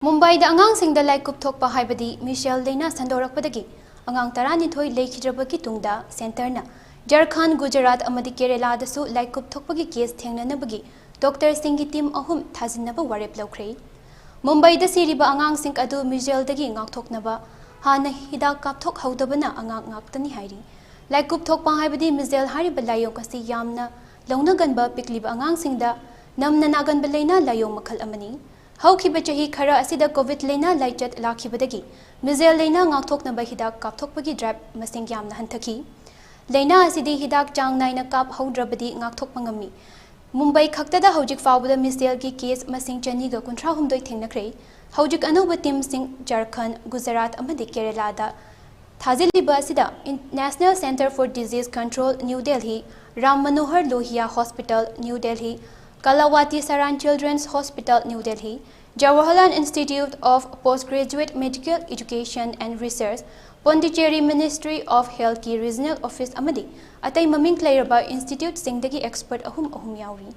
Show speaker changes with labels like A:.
A: Mumbai da angang sing da laikup thokpa haibadi Measles laina shandorakpadagi angang 12 leikhidre tungda center na Jharkhand Gujarat amadi Kerala dasu laikup thokpagi case thengnabadagi Dr. Singi team ahum thajinnaba warep loukhre. Mumbai da siriba angang sing adu Measles dagi ngakthoknaba hana hidak kapthok haudabana angang ngaktani hairi. Laikup thokpa haibadi Measles hariba layong kasi yamna launa ganba pikliba angang sing da namna naganba laina layong makhal amani. Haukiba chahi khara asida COVID laina laichat lakhibadagi Measles laina ngakthoknaba hidak kapthokpagi drive masing yamna hanthaki. Laina asidi hidak chang naina kap haudrabadi ngakthokpa ngami. Mumbai khaktada haujik fawbada Measles gi case masing chani ga 13 thengnakre. Haujik anuba team sing Jharkhand Gujarat amadi Kerala da thajiliba asida National Center for Disease Control New Delhi, Ram Manohar Lohia Hospital New Delhi, Kalawati Saran Children's Hospital New Delhi, Jawaharlal Institute of Postgraduate Medical Education and Research, Pondicherry Ministry of Health ki Regional Office amadi atay maming Claraba Institute singdagi expert ahum yauri.